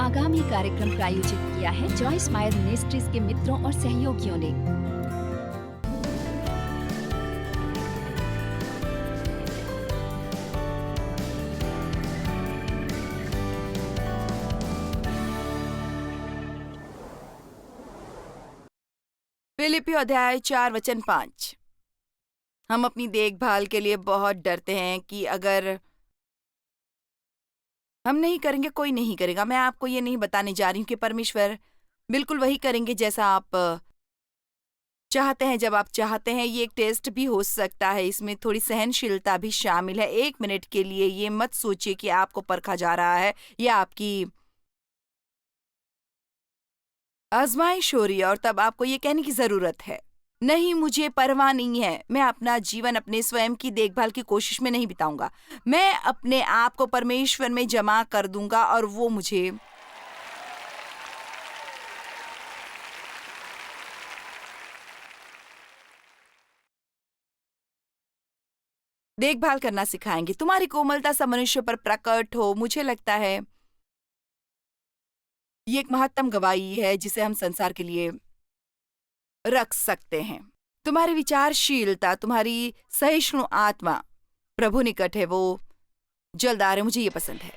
आगामी कार्यक्रम प्रायोजित किया है जॉयस मायर मिनिस्ट्रीज के मित्रों और सहयोगियों ने। फिलिपियों अध्याय 4 वचन 5। हम अपनी देखभाल के लिए बहुत डरते हैं कि अगर हम नहीं करेंगे कोई नहीं करेगा। मैं आपको ये नहीं बताने जा रही हूँ कि परमेश्वर बिल्कुल वही करेंगे जैसा आप चाहते हैं जब आप चाहते हैं। ये एक टेस्ट भी हो सकता है, इसमें थोड़ी सहनशीलता भी शामिल है। 1 मिनट के लिए ये मत सोचिए कि आपको परखा जा रहा है या आपकी आजमाइश हो रही है और तब आपको ये कहने की जरूरत है, नहीं मुझे परवाह नहीं है, मैं अपना जीवन अपने स्वयं की देखभाल की कोशिश में नहीं बिताऊंगा। मैं अपने आप को परमेश्वर में जमा कर दूंगा और वो मुझे देखभाल करना सिखाएंगे। तुम्हारी कोमलता सब मनुष्य पर प्रकट हो। मुझे लगता है ये एक महत्तम गवाही है जिसे हम संसार के लिए रख सकते हैं। तुम्हारी विचारशीलता, तुम्हारी सहिष्णु आत्मा प्रभु निकट है, वो जल्द आ रहे। मुझे ये पसंद है।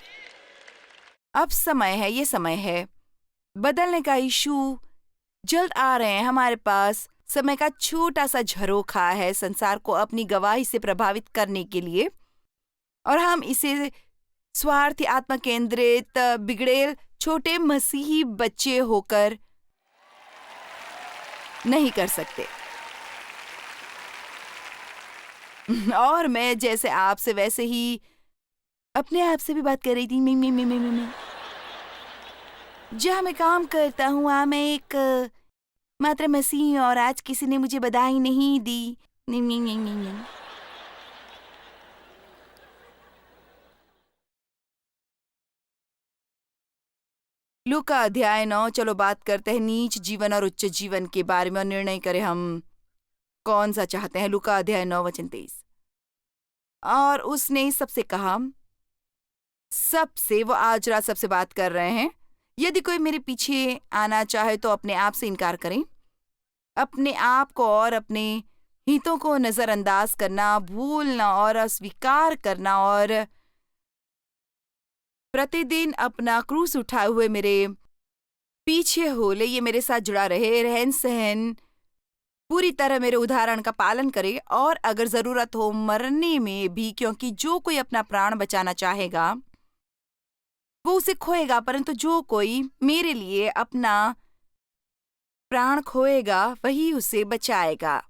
अब समय है, ये समय है बदलने का। यीशु जल्द आ रहे हैं। हमारे पास समय का छोटा सा झरोखा है संसार को अपनी गवाही से प्रभावित करने के लिए, और हम इसे स्वार्थी, आत्म केंद्रित, बिगड़ेल छोटे मसीही बच्चे होकर नहीं कर सकते। और मैं जैसे आपसे वैसे ही अपने आप से भी बात कर रही थी। मैं जहाँ मैं काम करता हूँ वहाँ मैं एक मात्र मसीह, और आज किसी ने मुझे बधाई नहीं दी। लूका अध्याय 9। चलो बात करते हैं नीच जीवन और उच्च जीवन के बारे में और निर्णय करें हम कौन सा चाहते हैं। लूका अध्याय 9 वचन 23। और उसने सबसे कहा, सबसे, वो आज रात सबसे बात कर रहे हैं, यदि कोई मेरे पीछे आना चाहे तो अपने आप से इनकार करें। अपने आप को और अपने हितों को नजरअंदाज करना, भूलना और अस्वीकार करना, और प्रतिदिन अपना क्रूस उठाए हुए मेरे पीछे हो ले। ये मेरे साथ जुड़ा रहे, रहन सहन पूरी तरह मेरे उदाहरण का पालन करे, और अगर जरूरत हो मरने में भी, क्योंकि जो कोई अपना प्राण बचाना चाहेगा वो उसे खोएगा, परंतु जो कोई मेरे लिए अपना प्राण खोएगा वही उसे बचाएगा।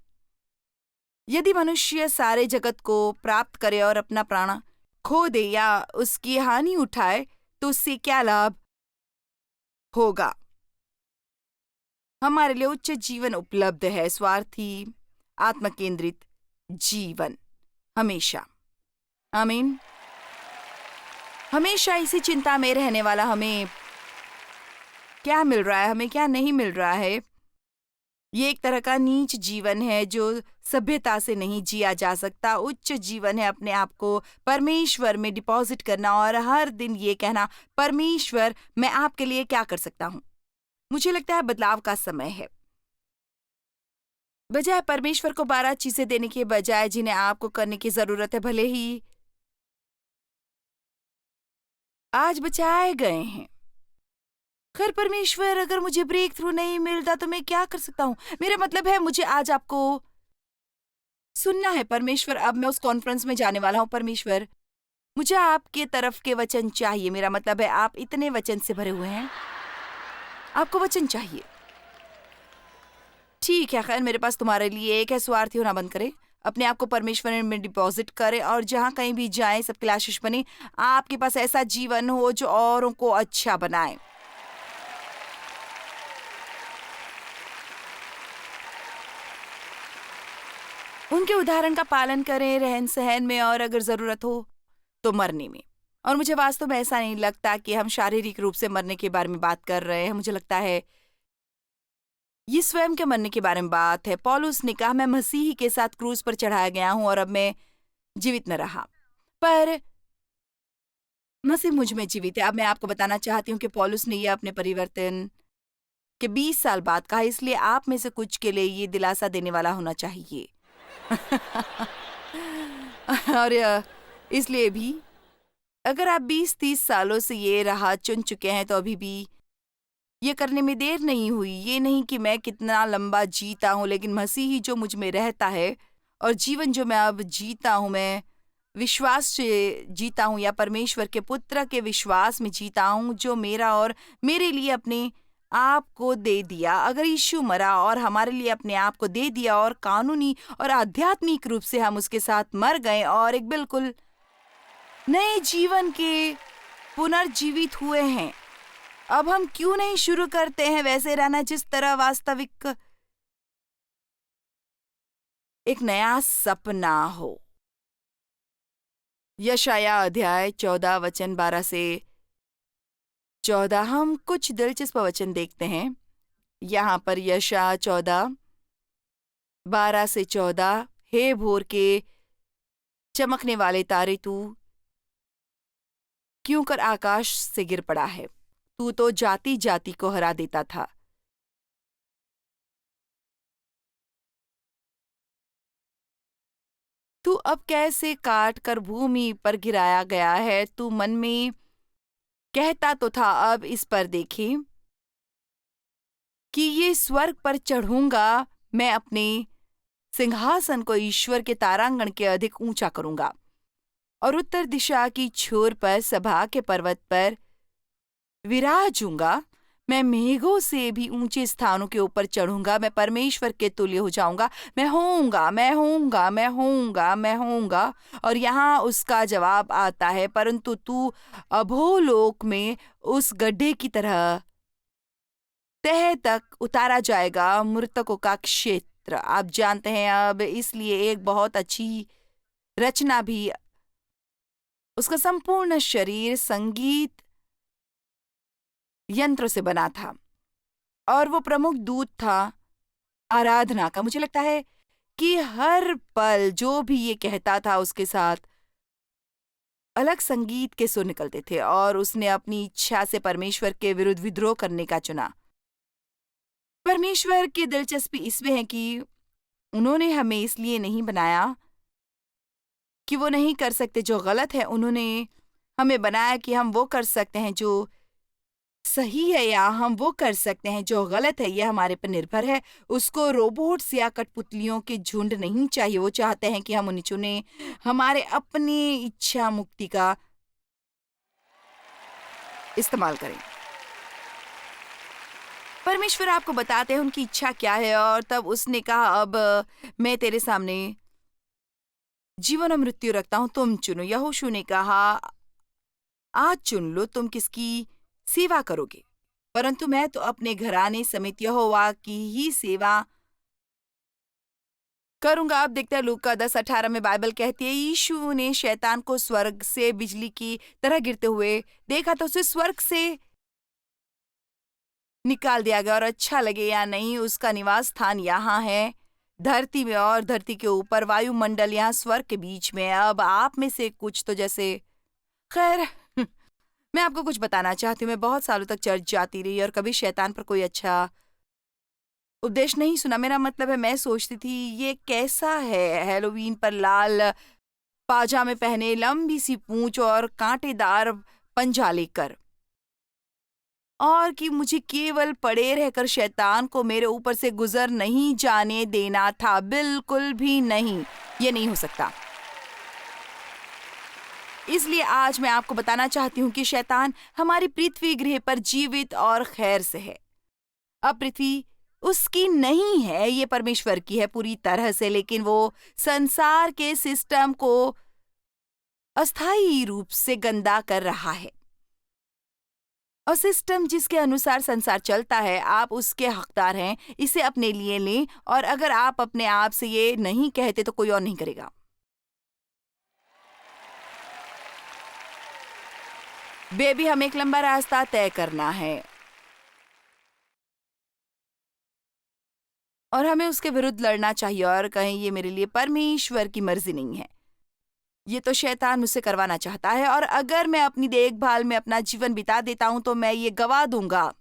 यदि मनुष्य सारे जगत को प्राप्त करे और अपना प्राण खो दे या उसकी हानि उठाए तो उससे क्या लाभ होगा। हमारे लिए उच्च जीवन उपलब्ध है, स्वार्थी, आत्मकेंद्रित जीवन हमेशा। आमीन। हमेशा इसी चिंता में रहने वाला, हमें क्या मिल रहा है, हमें क्या नहीं मिल रहा है। ये एक तरह का नीच जीवन है जो सभ्यता से नहीं जिया जा सकता। उच्च जीवन है अपने आप को परमेश्वर में डिपॉजिट करना और हर दिन ये कहना, परमेश्वर मैं आपके लिए क्या कर सकता हूँ। मुझे लगता है बदलाव का समय है। बजाय परमेश्वर को 12 चीजें देने के बजाय जिन्हें आपको करने की जरूरत है, भले ही आज बचाए गए हैं। खैर परमेश्वर, अगर मुझे ब्रेक थ्रू नहीं मिलता तो मैं क्या कर सकता हूँ। मेरा मतलब है मुझे आज आपको सुनना है। परमेश्वर, अब मैं उस कॉन्फ्रेंस में जाने वाला हूँ। परमेश्वर, मुझे आपके तरफ के वचन चाहिए। मेरा मतलब है आप इतने वचन से भरे हुए हैं, आपको वचन चाहिए। ठीक है, खैर मेरे पास तुम्हारे लिए एक है, स्वार्थी होना बंद करें, अपने आप को परमेश्वर में डिपॉजिट करें और जहां कहीं भी जाएं सबके लिए आशीष बने। आपके पास ऐसा जीवन हो जो औरों को अच्छा बनाए। उनके उदाहरण का पालन करें, रहन सहन में, और अगर जरूरत हो तो मरने में। और मुझे वास्तव में ऐसा नहीं लगता कि हम शारीरिक रूप से मरने के बारे में बात कर रहे हैं। मुझे लगता है ये स्वयं के मरने के बारे में बात है। पौलुस ने कहा, मैं मसीह के साथ क्रूस पर चढ़ाया गया हूं और अब मैं जीवित न रहा, पर मसीह मुझ में जीवित है। अब मैं आपको बताना चाहती हूँ कि पौलुस ने ये अपने परिवर्तन के 20 साल बाद कहा, इसलिए आप में से कुछ के लिए ये दिलासा देने वाला होना चाहिए। और इसलिए भी अगर आप 20-30 सालों से ये राह चुन चुके हैं तो अभी भी ये करने में देर नहीं हुई। ये नहीं कि मैं कितना लंबा जीता हूँ, लेकिन मसीह ही जो मुझ में रहता है और जीवन जो मैं अब जीता हूँ, मैं विश्वास से जीता हूँ या परमेश्वर के पुत्र के विश्वास में जीता हूँ जो मेरा और मेरे लिए अपने आप को दे दिया। अगर यीशु मरा और हमारे लिए अपने आप को दे दिया और कानूनी और आध्यात्मिक रूप से हम उसके साथ मर गए और एक बिल्कुल नए जीवन के पुनर्जीवित हुए हैं, अब हम क्यों नहीं शुरू करते हैं वैसे रहना जिस तरह वास्तविक एक नया सपना हो। यशाया अध्याय 14 वचन 12 से 14 हम कुछ दिलचस्प वचन देखते हैं। यहाँ पर यशाया 14 12 से 14, हे भोर के चमकने वाले तारे, तू क्यों कर आकाश से गिर पड़ा है? तू तो जाति जाति को हरा देता था। तू अब कैसे काट कर भूमि पर गिराया गया है? तू मन में कहता तो था, अब इस पर देखें कि ये स्वर्ग पर चढ़ूंगा, मैं अपने सिंहासन को ईश्वर के तारांगण के अधिक ऊंचा करूंगा और उत्तर दिशा की छोर पर सभा के पर्वत पर विराजूंगा। मैं मेघों से भी ऊंचे स्थानों के ऊपर चढ़ूंगा, मैं परमेश्वर के तुल्य हो जाऊंगा। मैं होऊंगा, मैं होऊंगा, मैं होऊंगा, मैं होऊंगा। और यहाँ उसका जवाब आता है, परंतु तू अधोलोक में उस गड्ढे की तरह तह तक उतारा जाएगा, मृतकों का क्षेत्र। आप जानते हैं, अब इसलिए एक बहुत अच्छी रचना भी, उसका संपूर्ण शरीर संगीत यंत्र से बना था और वो प्रमुख दूत था आराधना का। मुझे लगता है कि हर पल जो भी ये कहता था उसके साथ अलग संगीत के सुर निकलते थे और उसने अपनी इच्छा से परमेश्वर के विरुद्ध विद्रोह करने का चुना। परमेश्वर की दिलचस्पी इसमें है कि उन्होंने हमें इसलिए नहीं बनाया कि वो नहीं कर सकते जो गलत है, उन्होंने हमें बनाया कि हम वो कर सकते हैं जो सही है या हम वो कर सकते हैं जो गलत है। यह हमारे पर निर्भर है। उसको रोबोट्स या कठपुतलियों के झुंड नहीं चाहिए। वो चाहते हैं कि हम उन्हें चुने, हमारे अपनी इच्छा मुक्ति का इस्तेमाल करें। परमेश्वर आपको बताते हैं उनकी इच्छा क्या है और तब उसने कहा, अब मैं तेरे सामने जीवन और मृत्यु रखता हूं, तुम चुनो। यहोशू ने कहा, आज चुन लो तुम किसकी सेवा करोगे, परंतु मैं तो अपने घराने समेत यहोवा की ही सेवा करूंगा। आप देखते हैं लूका 10:18 में बाइबल कहती है, यीशु ने शैतान को स्वर्ग से बिजली की तरह गिरते हुए देखा तो उसे स्वर्ग से निकाल दिया गया। और अच्छा लगे या नहीं, उसका निवास स्थान यहाँ है धरती में और धरती के ऊपर वायुमंडल यहाँ स्वर्ग के बीच में। अब आप में से कुछ तो जैसे, खैर मैं आपको कुछ बताना चाहती हूँ। मैं बहुत सालों तक चर्च जाती रही और कभी शैतान पर कोई अच्छा उपदेश नहीं सुना। मेरा मतलब है, मैं सोचती थी ये कैसा है, हैलोवीन पर लाल पाजामे पहने, लंबी सी पूंछ और कांटेदार पंजा लेकर, और कि मुझे केवल पड़े रहकर शैतान को मेरे ऊपर से गुजर नहीं जाने देना था। बिल्कुल भी नहीं, ये नहीं हो सकता। इसलिए आज मैं आपको बताना चाहती हूँ कि शैतान हमारी पृथ्वी गृह पर जीवित और खैर से है। अब पृथ्वी उसकी नहीं है, ये परमेश्वर की है पूरी तरह से, लेकिन वो संसार के सिस्टम को अस्थायी रूप से गंदा कर रहा है। और सिस्टम जिसके अनुसार संसार चलता है, आप उसके हकदार हैं। इसे अपने लिए लें, और अगर आप अपने आप से ये नहीं कहते तो कोई और नहीं करेगा। बेबी, हमें एक लंबा रास्ता तय करना है और हमें उसके विरुद्ध लड़ना चाहिए और कहें, ये मेरे लिए परमेश्वर की मर्जी नहीं है। ये तो शैतान मुझसे करवाना चाहता है, और अगर मैं अपनी देखभाल में अपना जीवन बिता देता हूं तो मैं ये गवा दूंगा।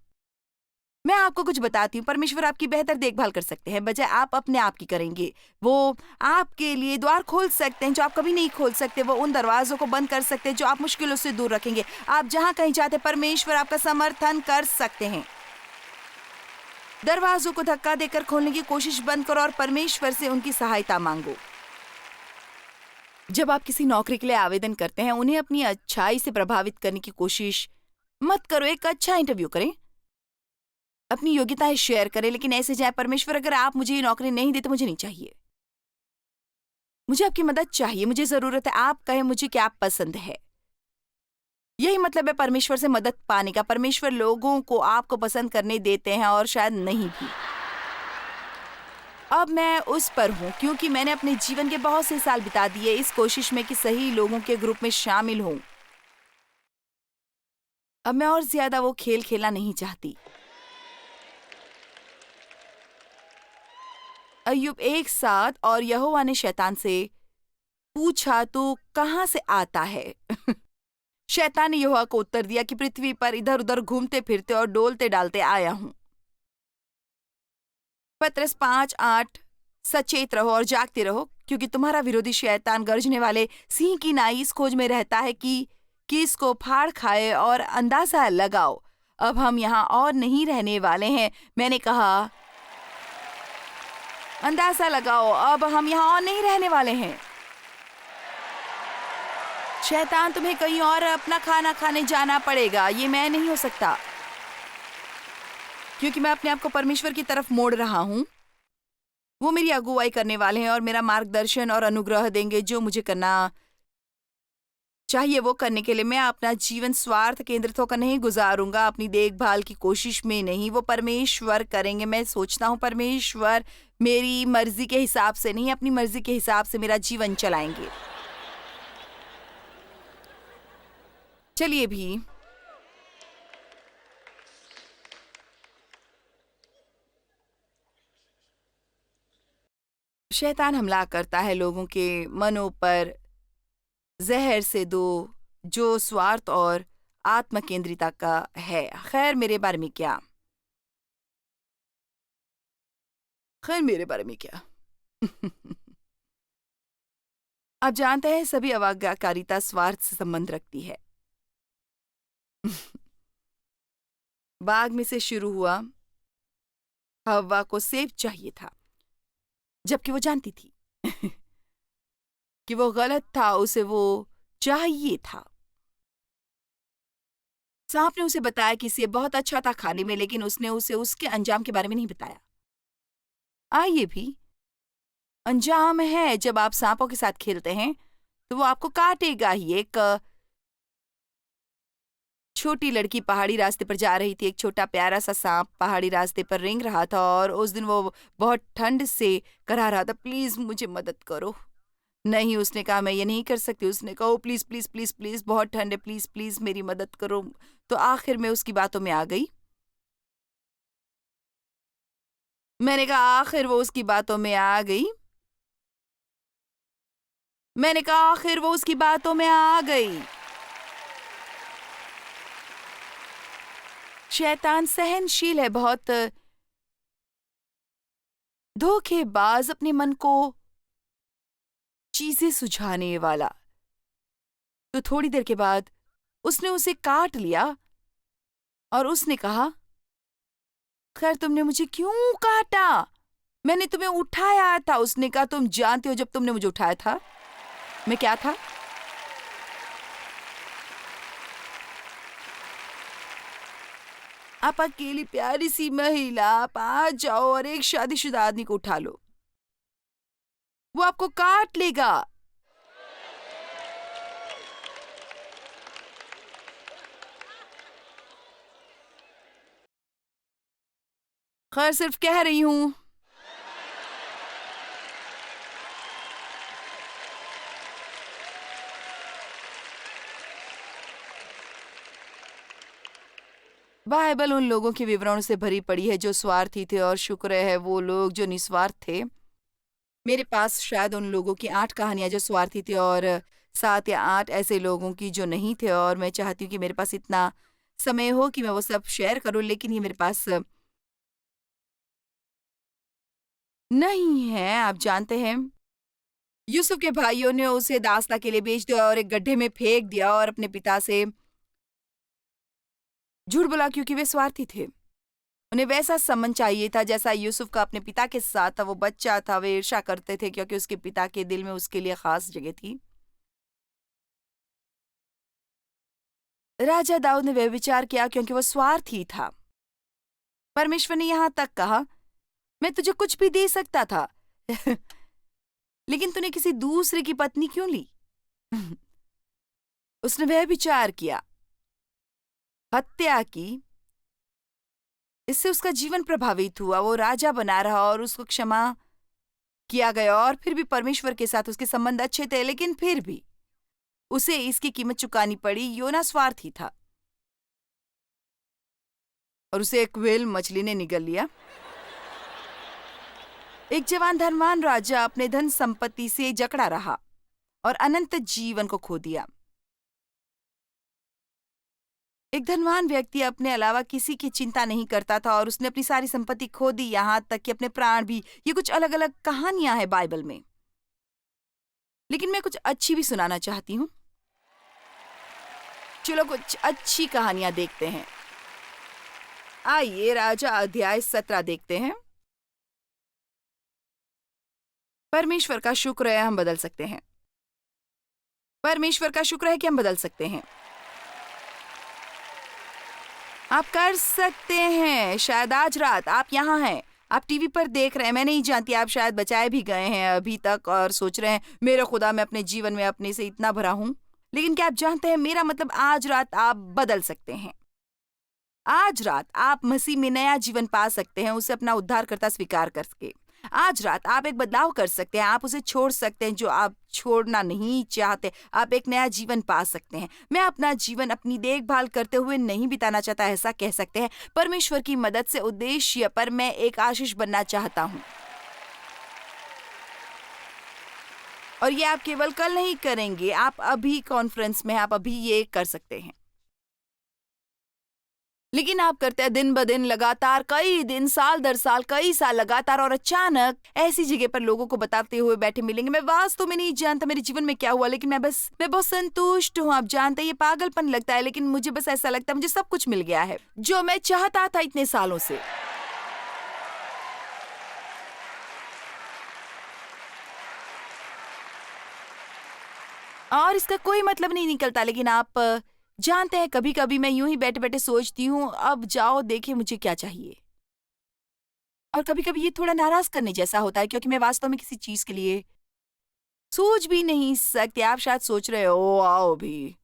मैं आपको कुछ बताती हूँ, परमेश्वर आपकी बेहतर देखभाल कर सकते हैं बजाय आप अपने आप की करेंगे। वो आपके लिए द्वार खोल सकते हैं जो आप कभी नहीं खोल सकते। वो उन दरवाजों को बंद कर सकते हैं जो आप मुश्किलों से दूर रखेंगे। आप जहां कहीं चाहते, परमेश्वर आपका समर्थन कर सकते हैं। दरवाजों को धक्का देकर खोलने की कोशिश बंद करो और परमेश्वर से उनकी सहायता मांगो। जब आप किसी नौकरी के लिए आवेदन करते हैं, उन्हें अपनी अच्छाई से प्रभावित करने की कोशिश मत करो। एक अच्छा इंटरव्यू करें, अपनी योग्यताएं शेयर करें, लेकिन ऐसे जाए, परमेश्वर अगर आप मुझे ये नौकरी नहीं देते, मुझे नहीं चाहिए, मुझे आपकी मदद चाहिए, मुझे जरूरत है। आप कहें मुझे क्या पसंद है। यही मतलब है परमेश्वर से मदद पाने का। परमेश्वर लोगों को आपको पसंद करने देते हैं और शायद नहीं भी। अब मैं उस पर हूँ क्योंकि मैंने अपने जीवन के बहुत से साल बिता दिए इस कोशिश में कि सही लोगों के ग्रुप में शामिल हूँ। अब मैं और ज्यादा वो खेल खेलना नहीं चाहती। अय्यूब 1:7 और यहोवा ने शैतान से पूछा, तू कहाँ से आता है? शैतान ने यहोवा को उत्तर दिया कि पृथ्वी पर इधर उधर घूमते फिरते और डोलते डालते आया हूं। पत्रस 5:8 सचेत रहो और जागते रहो, क्योंकि तुम्हारा विरोधी शैतान गरजने वाले सिंह की नाई इस खोज में रहता है कि इसको फाड़ खाए। और अंदाजा लगाओ, अब हम यहाँ और नहीं रहने वाले हैं। मैंने कहा, अंदाजा लगाओ, अब हम यहाँ और नहीं रहने वाले हैं। शैतान तुम्हें कहीं और अपना खाना खाने जाना पड़ेगा। ये मैं नहीं हो सकता, क्योंकि मैं अपने आप को परमेश्वर की तरफ मोड़ रहा हूं। वो मेरी अगुवाई करने वाले हैं और मेरा मार्गदर्शन और अनुग्रह देंगे। जो मुझे करना चाहिए वो करने के लिए मैं अपना जीवन स्वार्थ केंद्रित होकर नहीं गुजारूंगा, अपनी देखभाल की कोशिश में नहीं। वो परमेश्वर करेंगे। मैं सोचता हूँ परमेश्वर मेरी मर्जी के हिसाब से नहीं, अपनी मर्जी के हिसाब से मेरा जीवन चलाएंगे। चलिए भी शैतान हमला करता है लोगों के मनों पर जहर से दो, जो स्वार्थ और आत्म केंद्रिता का है। खैर मेरे बारे में क्या? आप जानते हैं सभी अवज्ञाकारिता स्वार्थ से संबंध रखती है। बाग में से शुरू हुआ। हव्वा को सेब चाहिए था, जबकि वो जानती थी कि वो गलत था। उसे वो चाहिए था। सांप ने उसे बताया कि सेब बहुत अच्छा था खाने में, लेकिन उसने उसे उसके अंजाम के बारे में नहीं बताया। आइए भी, अंजाम है जब आप सांपों के साथ खेलते हैं तो वो आपको काटेगा ही। एक छोटी लड़की पहाड़ी रास्ते पर जा रही थी। एक छोटा प्यारा सा सांप पहाड़ी रास्ते पर रेंग रहा था और उस दिन वो बहुत ठंड से करा रहा था, प्लीज मुझे मदद करो। नहीं, उसने कहा मैं ये नहीं कर सकती। उसने कहा ओ प्लीज प्लीज प्लीज प्लीज, बहुत ठंड है, प्लीज प्लीज मेरी मदद करो। तो आखिर में उसकी बातों में आ गई। मैंने कहा आखिर वो उसकी बातों में आ गई। मैंने कहा आखिर वो उसकी बातों में आ गई। शैतान सहनशील है, बहुत धोखेबाज, अपने मन को चीजें सुझाने वाला। तो थोड़ी देर के बाद उसने उसे काट लिया और उसने कहा, खैर तुमने मुझे क्यों काटा? मैंने तुम्हें उठाया था। उसने कहा, तुम जानते हो जब तुमने मुझे उठाया था मैं क्या था? आप अकेली प्यारी सी महिला, आप आ जाओ और एक शादीशुदा आदमी को उठा लो, वो आपको काट लेगा। खैर सिर्फ कह रही हूं। बाइबल उन लोगों के विवरणों से भरी पड़ी है जो स्वार्थी थे, और शुक्र है वो लोग जो निस्वार्थ थे। मेरे पास शायद उन लोगों की 8 कहानियां जो स्वार्थी थे और 7 या 8 ऐसे लोगों की जो नहीं थे और मैं चाहती हूँ कि मेरे पास इतना समय हो कि मैं वो सब शेयर करूँ, लेकिन ये मेरे पास नहीं है। आप जानते हैं, यूसुफ के भाइयों ने उसे दासता के लिए बेच दिया और एक गड्ढे में फेंक दिया और अपने पिता से झूठ बोला क्योंकि वे स्वार्थी थे। उन्हें वैसा संबंध चाहिए था जैसा यूसुफ का अपने पिता के साथ था। वो बच्चा था, वे ईर्ष्या करते थे क्योंकि उसके पिता के दिल में उसके लिए खास जगह थी। राजा दाऊद ने व्यभिचार किया क्योंकि वो स्वार्थी था। परमेश्वर ने यहाँ तक कहा, मैं तुझे कुछ भी दे सकता था लेकिन तूने किसी दूसरे की पत्नी क्यों ली? उसने व्यभिचार किया, हत्या की। इससे उसका जीवन प्रभावित हुआ। वो राजा बना रहा और उसको क्षमा किया गया और फिर भी परमेश्वर के साथ उसके संबंध अच्छे थे, लेकिन फिर भी उसे इसकी कीमत चुकानी पड़ी। योना स्वार्थी था और उसे एक व्हेल मछली ने निगल लिया। एक जवान धनवान राजा अपने धन संपत्ति से जकड़ा रहा और अनंत जीवन को खो दिया। एक धनवान व्यक्ति अपने अलावा किसी की चिंता नहीं करता था और उसने अपनी सारी संपत्ति खो दी, यहां तक कि अपने प्राण भी। ये कुछ अलग अलग कहानियां हैं बाइबल में, लेकिन मैं कुछ अच्छी भी सुनाना चाहती हूँ। चलो कुछ अच्छी कहानियां देखते हैं। आइए राजा अध्याय 17 देखते हैं। परमेश्वर का शुक्र है हम बदल सकते हैं। परमेश्वर का शुक्र है कि हम बदल सकते हैं। आप कर सकते हैं। शायद आज रात आप यहाँ हैं, आप टीवी पर देख रहे हैं, मैं नहीं जानती, आप शायद बचाए भी गए हैं अभी तक और सोच रहे हैं, मेरे खुदा मैं अपने जीवन में अपने से इतना भरा हूं। लेकिन क्या आप जानते हैं, मेरा मतलब आज रात आप बदल सकते हैं। आज रात आप मसीह में नया जीवन पा सकते हैं, उसे अपना उद्धारकर्ता स्वीकार करके। आज रात आप एक बदलाव कर सकते हैं, आप उसे छोड़ सकते हैं जो आप छोड़ना नहीं चाहते। आप एक नया जीवन पा सकते हैं। मैं अपना जीवन अपनी देखभाल करते हुए नहीं बिताना चाहता, ऐसा कह सकते हैं। परमेश्वर की मदद से उद्देश्य पर मैं एक आशीष बनना चाहता हूँ। और ये आप केवल कल नहीं करेंगे, आप अभी कॉन्फ्रेंस में, आप अभी ये कर सकते हैं। लेकिन आप करते हैं दिन ब दिन, लगातार, कई दिन, साल दर साल, कई साल लगातार, और अचानक ऐसी जगह पर लोगों को बताते हुए बैठे मिलेंगे, मैं वास्तव में नहीं जानता मेरे जीवन में क्या हुआ, लेकिन मैं बहुत संतुष्ट हूँ। आप जानते हैं ये पागलपन लगता है, लेकिन मुझे बस ऐसा लगता है मुझे सब कुछ मिल गया है जो मैं चाहता था इतने सालों से। और इसका कोई मतलब नहीं निकलता, लेकिन आप जानते हैं कभी कभी मैं यूं ही बैठे बैठे सोचती हूँ, अब जाओ देखिए मुझे क्या चाहिए। और कभी कभी ये थोड़ा नाराज करने जैसा होता है क्योंकि मैं वास्तव में किसी चीज के लिए सोच भी नहीं सकती। आप शायद सोच रहे हो, आओ भी,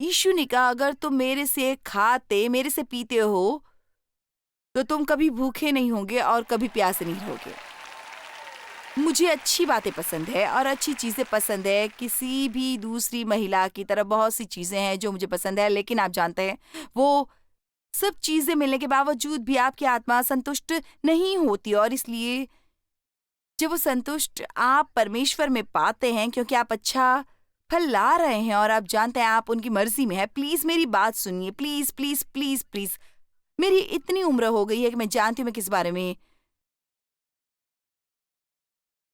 यीशु ने कहा अगर तुम मेरे से खाते, मेरे से पीते हो तो तुम कभी भूखे नहीं होंगे और कभी प्यासे नहीं रहोगे। मुझे अच्छी बातें पसंद है और अच्छी चीजें पसंद है। किसी भी दूसरी महिला की तरह बहुत सी चीजें हैं जो मुझे पसंद है, लेकिन आप जानते हैं वो सब चीजें मिलने के बावजूद भी आपकी आत्मा संतुष्ट नहीं होती। और इसलिए जब वो संतुष्ट आप परमेश्वर में पाते हैं क्योंकि आप अच्छा फल ला रहे हैं और आप जानते हैं आप उनकी मर्जी में है। प्लीज मेरी बात सुनिए, प्लीज प्लीज प्लीज प्लीज। मेरी इतनी उम्र हो गई है कि मैं जानती हूँ मैं किस बारे में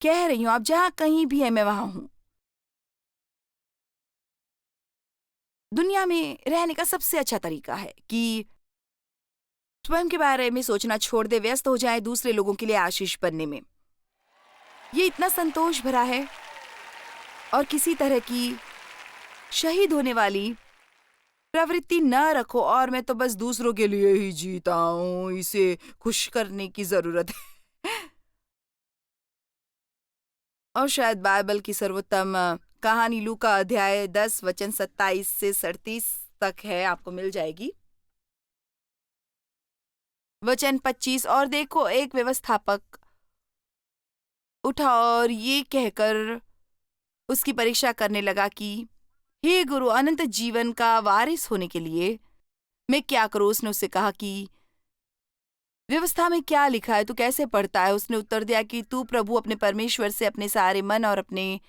कह रही हूँ। आप जहां कहीं भी है मैं वहां हूं। दुनिया में रहने का सबसे अच्छा तरीका है कि स्वयं के बारे में सोचना छोड़ दे, व्यस्त हो जाए दूसरे लोगों के लिए आशीष बनने में। ये इतना संतोष भरा है। और किसी तरह की शहीद होने वाली प्रवृत्ति न रखो, और मैं तो बस दूसरों के लिए ही जीता हूँ, इसे खुश करने की जरूरत है। और शायद बाइबल की सर्वोत्तम कहानी लूका अध्याय 10 वचन 27 से 37 तक है, आपको मिल जाएगी। वचन 25, और देखो एक व्यवस्थापक उठा और ये कहकर उसकी परीक्षा करने लगा कि हे गुरु, अनंत जीवन का वारिस होने के लिए मैं क्या करूं? उसने उससे कहा कि व्यवस्था में क्या लिखा है, तू कैसे पढ़ता है? उसने उत्तर दिया कि तू प्रभु अपने परमेश्वर से अपने सारे मन और अपने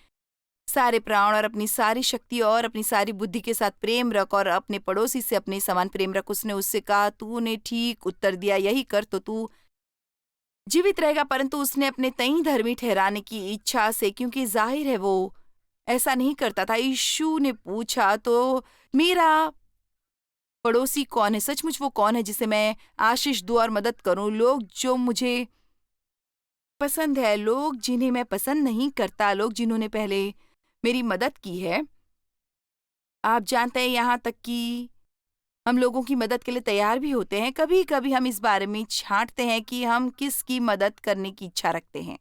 सारे प्राण और अपनी सारी शक्ति और अपनी सारी बुद्धि के साथ प्रेम रख और अपने पड़ोसी से अपने समान प्रेम रख। उसने उससे कहा, तूने ठीक उत्तर दिया, यही कर तो तू जीवित रहेगा। परंतु उसने अपने तई धर्मी ठहराने की इच्छा से, क्योंकि जाहिर है वो ऐसा नहीं करता था, यीशु ने पूछा, तो मेरा पड़ोसी कौन है? सचमुच वो कौन है जिसे मैं आशीष दूं और मदद करूं? लोग जो मुझे पसंद है, लोग जिन्हें मैं पसंद नहीं करता, लोग जिन्होंने पहले मेरी मदद की है। आप जानते हैं, यहाँ तक कि हम लोगों की मदद के लिए तैयार भी होते हैं। कभी कभी हम इस बारे में छांटते हैं कि हम किसकी मदद करने की इच्छा रखते हैं।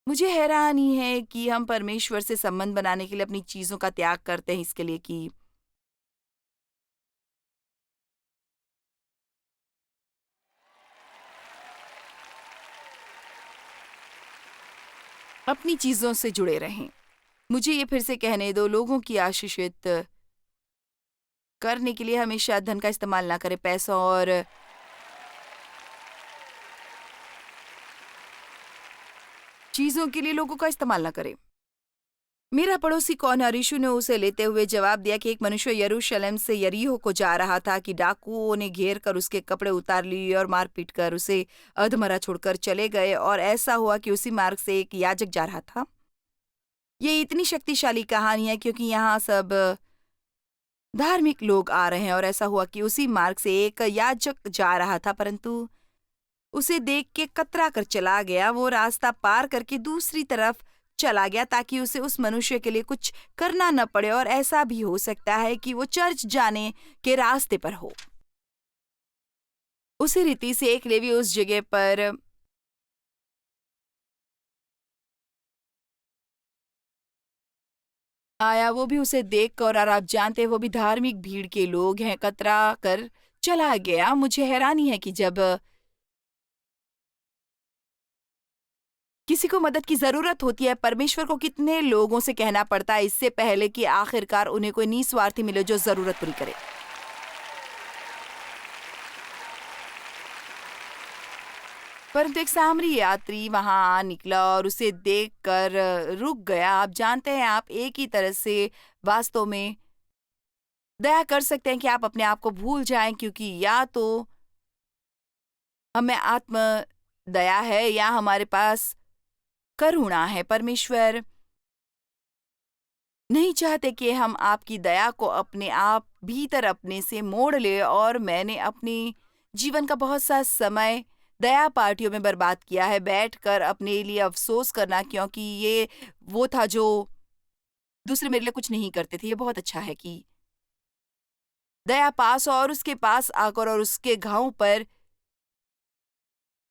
मुझे हैरानी है कि हम परमेश्वर से संबंध बनाने के लिए अपनी चीजों का त्याग करते हैं, इसके लिए कि अपनी चीजों से जुड़े रहें। मुझे ये फिर से कहने दो, लोगों की आशीषित करने के लिए हमेशा धन का इस्तेमाल ना करें, पैसा और चीजों के लिए लोगों का इस्तेमाल ना करें। मेरा पड़ोसी कौन है? और यीशु ने उसे लेते हुए जवाब दिया कि एक मनुष्य यरूशलेम से यरीहो को जा रहा था कि डाकुओं ने घेर कर उसके कपड़े उतार लिए और मारपीट कर उसे अधमरा छोड़कर चले गए। और ऐसा हुआ कि उसी मार्ग से एक याजक जा रहा था। ये इतनी शक्तिशाली कहानी है क्योंकि यहाँ सब धार्मिक लोग आ रहे हैं। और ऐसा हुआ कि उसी मार्ग से एक याजक जा रहा था, परंतु उसे देख के कतरा कर चला गया। वो रास्ता पार करके दूसरी तरफ चला गया ताकि उसे उस मनुष्य के लिए कुछ करना न पड़े। और ऐसा भी हो सकता है कि वो चर्च जाने के रास्ते पर हो। उसी रीति से एक लेवी उस जगह पर आया, वो भी उसे देख कर, और आप जानते हैं वो भी धार्मिक भीड़ के लोग हैं, कतरा कर चला गया। मुझे हैरानी है कि जब किसी को मदद की जरूरत होती है, परमेश्वर को कितने लोगों से कहना पड़ता है इससे पहले कि आखिरकार उन्हें कोई निस्वार्थी मिले जो जरूरत पूरी करे। परंतु एक सामरी यात्री वहां निकला और उसे देखकर रुक गया। आप जानते हैं, आप एक ही तरह से वास्तव में दया कर सकते हैं कि आप अपने आप को भूल जाएं, क्योंकि या तो हमें आत्म दया है या हमारे पास करुणा है। परमेश्वर नहीं चाहते कि हम आपकी दया को अपने आप भीतर अपने से मोड़ ले। और मैंने अपने जीवन का बहुत सा समय दया पार्टियों में बर्बाद किया है, बैठकर अपने लिए अफसोस करना, क्योंकि ये वो था जो दूसरे मेरे लिए कुछ नहीं करते थे। ये बहुत अच्छा है कि दया पास और उसके पास आकर और उसके घावों पर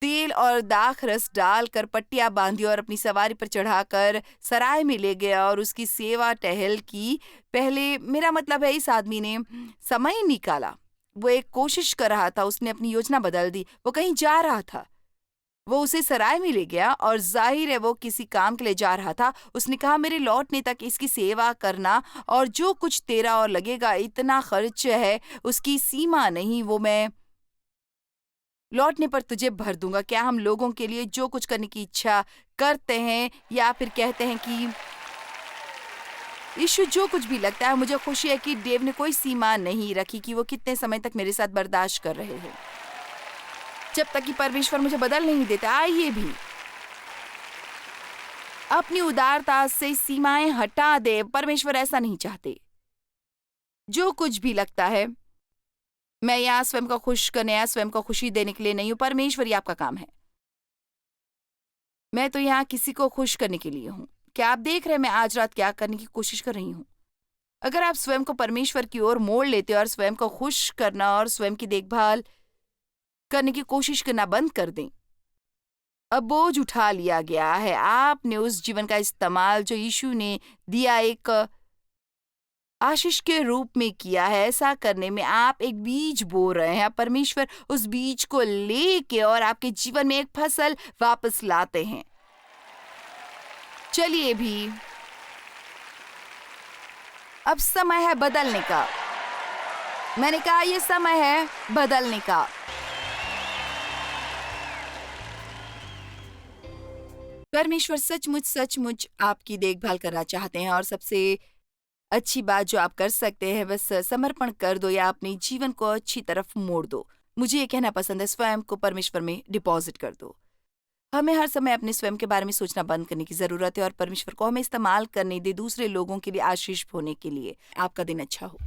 तेल और दाख रस डालकर पट्टियां बांधी और अपनी सवारी पर चढ़ाकर सराय में ले गया और उसकी सेवा टहल की। पहले मेरा मतलब है, इस आदमी ने समय निकाला। वो एक कोशिश कर रहा था, उसने अपनी योजना बदल दी। वो कहीं जा रहा था, वो उसे सराय में ले गया और जाहिर है वो किसी काम के लिए जा रहा था। उसने कहा, मेरे लौटने तक इसकी सेवा करना और जो कुछ तेरा और लगेगा, इतना खर्च है, उसकी सीमा नहीं, वो मैं लौटने पर तुझे भर दूंगा। क्या हम लोगों के लिए जो कुछ करने की इच्छा करते हैं या फिर कहते हैं कि यीशु जो कुछ भी लगता है, मुझे खुशी है कि डेव ने कोई सीमा नहीं रखी कि वो कितने समय तक मेरे साथ बर्दाश्त कर रहे हैं, जब तक कि परमेश्वर मुझे बदल नहीं देता। आइए भी अपनी उदारता से सीमाएं हटा दे। परमेश्वर ऐसा नहीं चाहते। जो कुछ भी लगता है, मैं यहाँ स्वयं को खुश करने या स्वयं को खुशी देने के लिए नहीं हूँ। परमेश्वर, ये आपका काम है। मैं तो यहाँ किसी को खुश करने के लिए हूँ। क्या आप देख रहे हैं मैं आज रात क्या करने की कोशिश कर रही हूँ? अगर आप स्वयं को परमेश्वर की ओर मोड़ लेते और स्वयं को खुश करना और स्वयं की देखभाल करने की कोशिश करना बंद कर दें, अब बोझ उठा लिया गया है। आपने उस जीवन का इस्तेमाल जो यीशु ने दिया एक आशीष के रूप में किया है। ऐसा करने में आप एक बीज बो रहे हैं। परमेश्वर उस बीज को लेके और आपके जीवन में एक फसल वापस लाते हैं। चलिए भी, अब समय है बदलने का। मैंने कहा ये समय है बदलने का। परमेश्वर सचमुच सचमुच आपकी देखभाल करना चाहते हैं और सबसे अच्छी बात जो आप कर सकते हैं बस समर्पण कर दो या अपने जीवन को अच्छी तरफ मोड़ दो। मुझे ये कहना पसंद है, स्वयं को परमेश्वर में डिपॉजिट कर दो। हमें हर समय अपने स्वयं के बारे में सोचना बंद करने की जरूरत है और परमेश्वर को हमें इस्तेमाल करने दे दूसरे लोगों के लिए आशीष होने के लिए। आपका दिन अच्छा हो।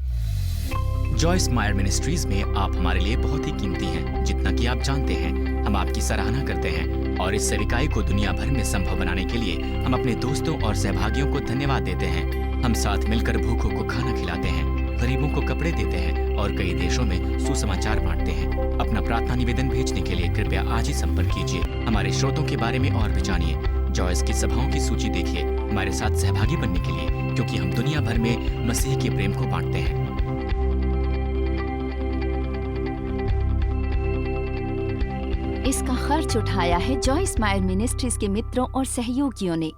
जॉयस मायर मिनिस्ट्रीज में आप हमारे लिए बहुत ही कीमती हैं, जितना कि आप जानते हैं। हम आपकी सराहना करते हैं और इस सेविकाई को दुनिया भर में संभव बनाने के लिए हम अपने दोस्तों और सहभागियों को धन्यवाद देते हैं। हम साथ मिलकर भूखों को खाना खिलाते हैं, गरीबों को कपड़े देते हैं और कई देशों में सुसमाचार बांटते हैं। अपना प्रार्थना निवेदन भेजने के लिए कृपया आज ही संपर्क कीजिए। हमारे स्रोतों के बारे में और भी जानिए। जॉयस की सभाओं की सूची देखिए हमारे साथ सहभागी बनने के लिए, क्योंकि हम दुनिया भर में मसीह के प्रेम को बांटते हैं। इसका खर्च उठाया है जॉयस मायर मिनिस्ट्रीज के मित्रों और सहयोगियों ने।